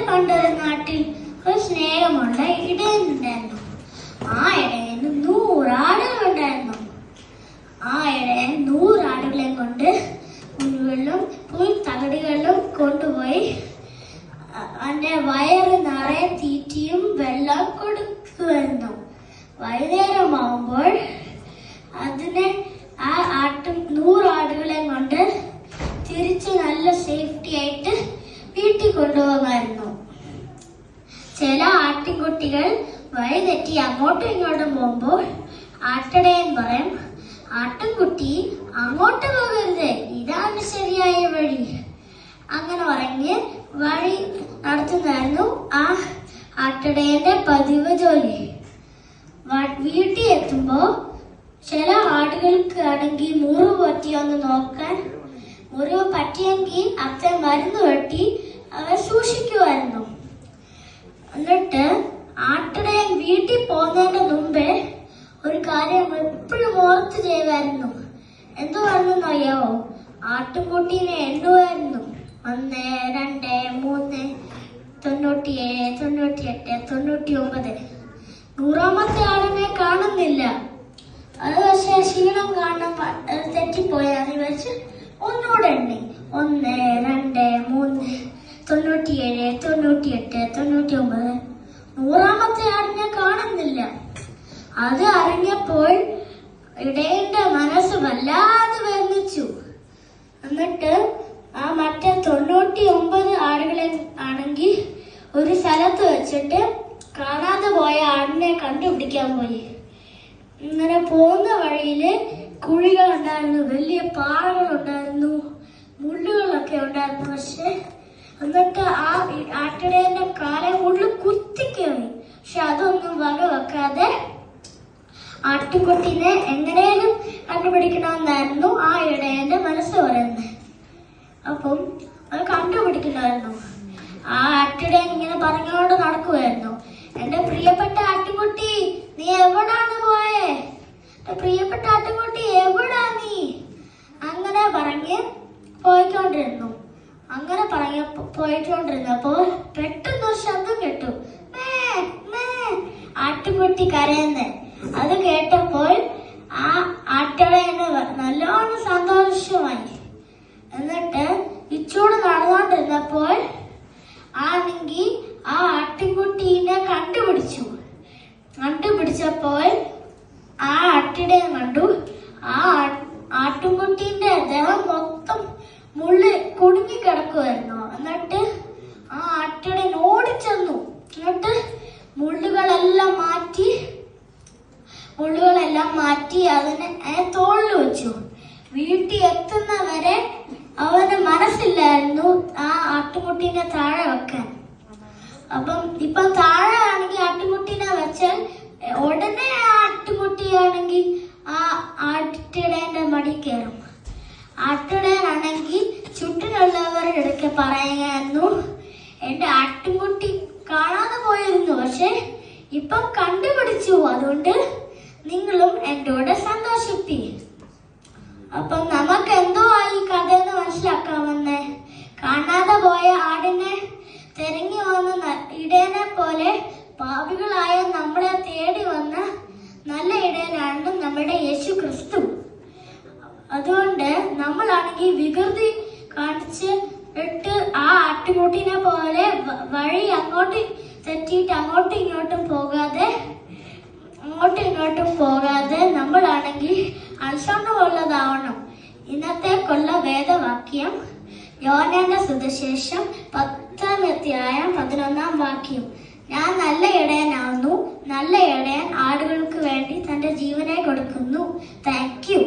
പണ്ടൊരു നാട്ടിൽ ഒരു സ്നേഹമുള്ള ഇടയനുണ്ടായിരുന്നു. ആ ഇടയന് 100 ആടുകളുണ്ടായിരുന്നു. ആ ഇടയൻ 100 ആടുകളെയും കൊണ്ട് പുൽത്തകിടികളിലും കൊണ്ടുപോയി അവന്റെ വയറ് നിറയെ തീറ്റിയും വെള്ളം കൊടുക്കുമായിരുന്നു. വൈകുന്നേരമാവുമ്പോൾ അതിനെ 100 ആടുകളെയും കൊണ്ട് തിരിച്ച് നല്ല സേഫ്റ്റി ആയിട്ട് വീട്ടിൽ കൊണ്ടുപോകുമായിരുന്നു. ചില ആട്ടിൻകുട്ടികൾ വഴി തെറ്റി അങ്ങോട്ടും ഇങ്ങോട്ടും പോകുമ്പോൾ ആട്ടിടയൻ പറയും, ആട്ടിൻകുട്ടി അങ്ങോട്ട് പോകരുത്, ഇതാണ് ശരിയായ വഴി. അങ്ങനെ പറഞ്ഞ് വഴി നടത്തുന്നായിരുന്നു ആ ആട്ടിടയന്റെ പതിവ് ജോലി. വീട്ടിൽ എത്തുമ്പോ ചില ആടുകൾക്ക് ആണെങ്കിൽ മുറിവ് പറ്റിയൊന്ന് നോക്കാൻ, മുറിവ് പറ്റിയെങ്കിൽ അത്ര മരുന്ന് വെട്ടി അവർ സൂക്ഷിക്കുമായിരുന്നു. എന്നിട്ട് ആട്ടിടയൻ വീട്ടിൽ പോകുന്നതിന്റെ മുമ്പേ ഒരു കാര്യം എപ്പോഴും ഓർത്ത് ചെയ്യുമായിരുന്നു. എന്തുവാണെന്ന് അറിയാവോ? ആട്ടുംകുട്ടീനെ എണ്ണുമായിരുന്നു. 1, 2, 3, 97, 98, 99. 100ാമത്തെ ആടിനെ കാണുന്നില്ല. അത് പക്ഷെ ക്ഷീണം കാണാൻ തെറ്റിപ്പോയാന്ന് വെച്ച് ഒന്നുകൂടെ എണ്ണി. 1, 2, 3, 97, 98, 99. 100ാമത്തെ ആടിനെ കാണുന്നില്ല. അത് അറിഞ്ഞപ്പോൾ ഇടയന്റെ മനസ്സ് വല്ലാതെ വേദനിച്ചു. എന്നിട്ട് ആ മറ്റേ 99 ആടുകളെ ആണെങ്കിൽ ഒരു സ്ഥലത്ത് വെച്ചിട്ട് കാണാതെ പോയ ആടിനെ കണ്ടുപിടിക്കാൻ പോയി. ഇങ്ങനെ പോകുന്ന വഴിയില് കുഴികളുണ്ടായിരുന്നു, വലിയ പാറകളുണ്ടായിരുന്നു, മുള്ളുകളൊക്കെ ഉണ്ടായിരുന്നു. എന്നിട്ട് ആ ആട്ടിടയന്റെ കാലെ മുള്ളിൽ കുത്തിക്കേറി. പക്ഷെ അതൊന്നും വക വെക്കാതെ ആട്ടുകുട്ടിനെ എങ്ങനെയും കണ്ടുപിടിക്കണമെന്നായിരുന്നു ആ ഇടയന്റെ മനസ്സ് പറയുന്നത്. അപ്പം അത് കണ്ടുപിടിക്കണമായിരുന്നു. ആ ആട്ടിടയൻ ഇങ്ങനെ പറഞ്ഞുകൊണ്ട് നടക്കുമായിരുന്നു. എന്റെ പ്രിയപ്പെട്ട ആട്ടുകുട്ടി, നീ എവിടാണ് പോയേ? എന്റെ പ്രിയപ്പെട്ട ആട്ടുകുട്ടി, എവിടാ നീ? അങ്ങനെ പറഞ്ഞ് പോയിക്കൊണ്ടിരുന്നപ്പോ പെട്ടെന്ന് ഒരു ശബ്ദം കേട്ടു. ആട്ടുകുട്ടി കരയുന്നേ. അത് കേട്ടപ്പോൾ ആ ആട്ടിടയന് നല്ലോണം സന്തോഷമായി. എന്നിട്ട് ഇച്ചൂടെ നടന്നുകൊണ്ടിരുന്നപ്പോൾ ആണെങ്കിൽ ആ ആട്ടിൻകുട്ടീനെ കണ്ടുപിടിച്ചപ്പോൾ ആ ആട്ടിടയൻ കണ്ടു ആ ആട്ടുംകുട്ടീന്റെ ദേഹം മൊത്തം മുള്ളി കുടുങ്ങി കിടക്കുമായിരുന്നു. എന്നിട്ട് ആ ആട്ടിടയൻ ഓടിച്ചെന്നു. എന്നിട്ട് മുള്ളുകളെല്ലാം മാറ്റി അതിനെ തോളിൽ വെച്ചു. വീട്ടിൽ എത്തുന്നവരെ അവന് മനസ്സില്ലായിരുന്നു ആ ആട്ടുകുട്ടീനെ താഴെ വെക്കാൻ. ഇപ്പം താഴെ ആണെങ്കിൽ ആട്ടുകുട്ടീനെ വെച്ചാൽ ഉടനെ ആ ആട്ടുകുട്ടിയാണെങ്കിൽ ആ ആട്ടിടയന്റെ മടി കയറും. ആട്ടിടയനാണെങ്കിൽ ചുറ്റിനുള്ളവരുടെ ഇടയ്ക്ക് പറയായിരുന്നു, എന്റെ ആട്ടുകുട്ടി കാണാതെ പോയിരുന്നു, പക്ഷെ ഇപ്പം കണ്ടുപിടിച്ചു, അതുകൊണ്ട് നിങ്ങളും എന്റെ കൂടെ സന്തോഷിപ്പി. അപ്പം നമുക്ക് എന്തോ ഈ കഥയെന്ന് മനസ്സിലാക്കാമെന്ന്. കാണാതെ പോയ ആടിനെ തിരഞ്ഞു വന്ന ഇടയനെ പോലെ പാപികളായ നമ്മളെ തേടി വന്ന നല്ല ഇടയനാണ് നമ്മുടെ യേശു ക്രിസ്തു. അതുകൊണ്ട് നമ്മളാണെങ്കിൽ വികൃതി കാണിച്ച് ഇട്ട് ആ ആട്ടുകുട്ടിനെ പോലെ വഴി അങ്ങോട്ട് തെറ്റിയിട്ട് അങ്ങോട്ടും ഇങ്ങോട്ടും പോകാതെ നമ്മളാണെങ്കിൽ അനുസരണമുള്ളതാവണം. ഇന്നത്തേക്കുള്ള വേദവാക്യം യോഹന്നാന്റെ സുവിശേഷം 10-ാം അധ്യായം 11-ാം വാക്യം. ഞാൻ നല്ല ഇടയനാവുന്നു, നല്ല ഇടയൻ ആടുകൾക്ക് വേണ്ടി തന്റെ ജീവനെ കൊടുക്കുന്നു. Thank you.